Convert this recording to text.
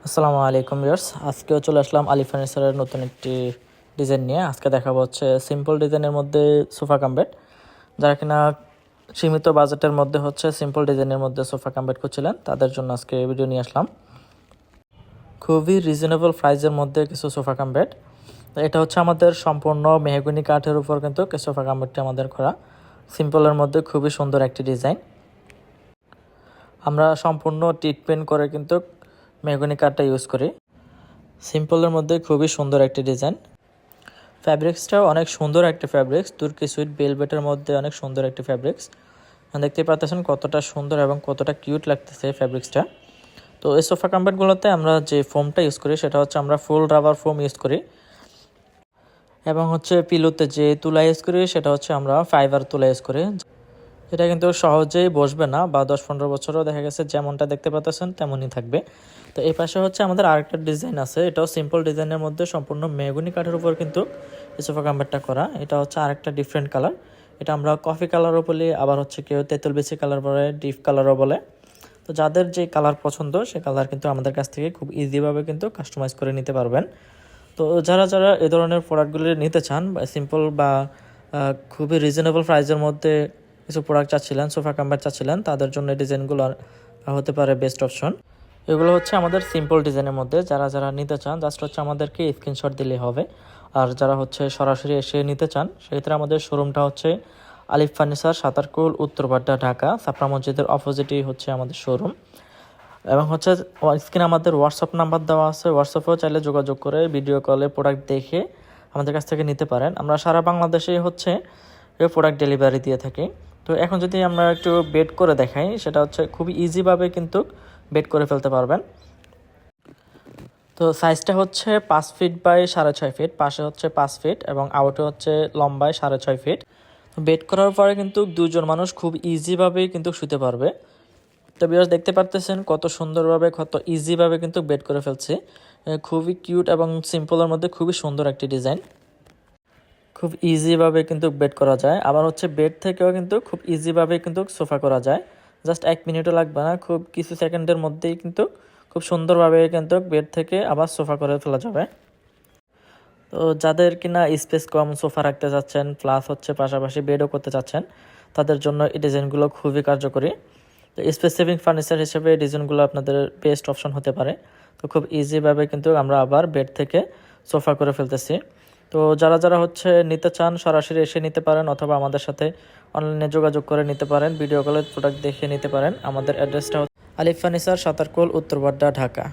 আসসালামু আলাইকুম ভিউয়ার্স, আজকেও চলে আসলাম আলী ফার্নিচারের নতুন একটি ডিজাইন নিয়ে। আজকে দেখাবো হচ্ছে সিম্পল ডিজাইনের মধ্যে সোফা কাম বেড। যারা কিনা সীমিত বাজেটের মধ্যে হচ্ছে সিম্পল ডিজাইনের মধ্যে সোফা কাম বেড খুঁজছিলেন, তাদের জন্য আজকে ভিডিও নিয়ে আসলাম। খুবই রিজনেবল প্রাইসের মধ্যে কিছু সোফা কাম বেড। এটা হচ্ছে আমাদের সম্পূর্ণ মেহগনি কাঠের উপর কিন্তু সোফা কাম বেডটি আমাদের করা। সিম্পলের মধ্যে খুবই সুন্দর একটি ডিজাইন। আমরা সম্পূর্ণ ট্রিটমেন্ট করে কিন্তু মেহগনি কাঠটা ইউজ করি। সিম্পলের মধ্যে খুবই সুন্দর একটি ডিজাইন। ফ্যাব্রিক্সটাও অনেক সুন্দর একটি ফ্যাব্রিক্স, তুর্কি সুইট বেলভেটের মধ্যে অনেক সুন্দর একটি ফ্যাব্রিক্স। দেখতে পাচ্ছেন কতটা সুন্দর এবং কতটা কিউট লাগতেছে এই ফ্যাব্রিক্সটা। তো এই সোফা কাম্বেটগুলোতে আমরা যে ফোমটা ইউজ করি সেটা হচ্ছে আমরা ফুল রাবার ফোম ইউজ করি, এবং হচ্ছে পিলোতে যে তুলা ইউজ করি সেটা হচ্ছে আমরা ফাইবার তুলা ইউজ করি। এটা কিন্তু সহজেই বসবে না, বা 10-15 বছরও দেখা গেছে যেমনটা দেখতে পাচ্ছেন তেমনই থাকবে। তো এই পাশে হচ্ছে আমাদের আরেকটা ডিজাইন আছে, এটাও সিম্পল ডিজাইনের মধ্যে সম্পূর্ণ মেহগনি কাঠের উপর কিন্তু এই সোফা কাম্বেটটা করা। এটা হচ্ছে আরেকটা ডিফারেন্ট কালার, এটা আমরা কফি কালারও বলি, আবার হচ্ছে কেউ তেঁতুল বিচি কালার বলে, ডিপ কালারও বলে। তো যাদের যে কালার পছন্দ সে কালার কিন্তু আমাদের কাছ থেকে খুব ইজিভাবে কিন্তু কাস্টমাইজ করে নিতে পারবেন। তো যারা যারা এ ধরনের প্রোডাক্টগুলি নিতে চান বা সিম্পল বা খুবই রিজনেবল প্রাইসের মধ্যে কিছু প্রোডাক্ট চাচ্ছিলেন, সোফা কাম্বার চাচ্ছিলেন, তাদের জন্য এই ডিজাইনগুলো হতে পারে বেস্ট অপশন। এগুলো হচ্ছে আমাদের সিম্পল ডিজাইনের মধ্যে। যারা যারা নিতে চান জাস্ট হচ্ছে আমাদেরকে স্ক্রিনশট দিলেই হবে। আর যারা হচ্ছে সরাসরি এসে নিতে চান সেক্ষেত্রে আমাদের শোরুমটা হচ্ছে আলিফ ফার্নিচার, সাতারকুল, উত্তরবাড্ডা, ঢাকা। ছাপড়া মসজিদের অপোজিটেই হচ্ছে আমাদের শোরুম। এবং হচ্ছে স্ক্রিনে আমাদের হোয়াটসঅ্যাপ নাম্বার দেওয়া আছে, হোয়াটসঅ্যাপেও চাইলে যোগাযোগ করে ভিডিও কলে প্রোডাক্ট দেখে আমাদের কাছ থেকে নিতে পারেন। আমরা সারা বাংলাদেশেই হচ্ছে এই প্রোডাক্ট ডেলিভারি দিয়ে থাকি। তো এখন যদি আমরা একটু বেড করে দেখাই, সেটা হচ্ছে খুবই ইজিভাবে কিন্তু বেড করে ফেলতে পারবেন। তো সাইজটা হচ্ছে 5 ফিট বাই 6.5 ফিট, পাশে হচ্ছে 5 ফিট এবং আউটে হচ্ছে লম্বায় 6.5 ফিট। বেড করার পরে কিন্তু দুজন মানুষ খুব ইজিভাবেই কিন্তু শুতে পারবে। তো ভিউয়ার্স দেখতে পারতেছেন কত সুন্দরভাবে কত ইজিভাবে কিন্তু বেড করে ফেলছি। খুবই কিউট এবং সিম্পলের মধ্যে খুবই সুন্দর একটি ডিজাইন। খুব ইজিভাবে কিন্তু বেড করা যায়, আবার হচ্ছে বেড থেকেও কিন্তু খুব ইজিভাবে কিন্তু সোফা করা যায়। জাস্ট 1 মিনিটও লাগবে না, খুব কিছু সেকেন্ডের মধ্যেই কিন্তু খুব সুন্দরভাবে কিন্তু বেড থেকে আবার সোফা করে ফেলা যাবে। তো যাদের কিনা স্পেস কম, সোফা রাখতে চাচ্ছেন প্লাস হচ্ছে পাশাপাশি বেডও করতে চাচ্ছেন, তাদের জন্য এই ডিজাইনগুলো খুবই কার্যকরী। তো স্পেস সেভিং ফার্নিচার হিসেবে এই ডিজাইনগুলো আপনাদের বেস্ট অপশন হতে পারে। তো খুব ইজিভাবে কিন্তু আমরা আবার বেড থেকে সোফা করে ফেলতেছি। তো যারা যারা হচ্ছে নিতে চান সরাসরি এসে নিতে পারেন, অথবা আমাদের সাথে অনলাইনে যোগাযোগ করে নিতে পারেন, ভিডিও কলে প্রোডাক্ট দেখে নিতে পারেন। আমাদের অ্যাড্রেসটা হচ্ছে আলিফ ফার্নিচার, সাতারকুল, উত্তরবাড্ডা, ঢাকা।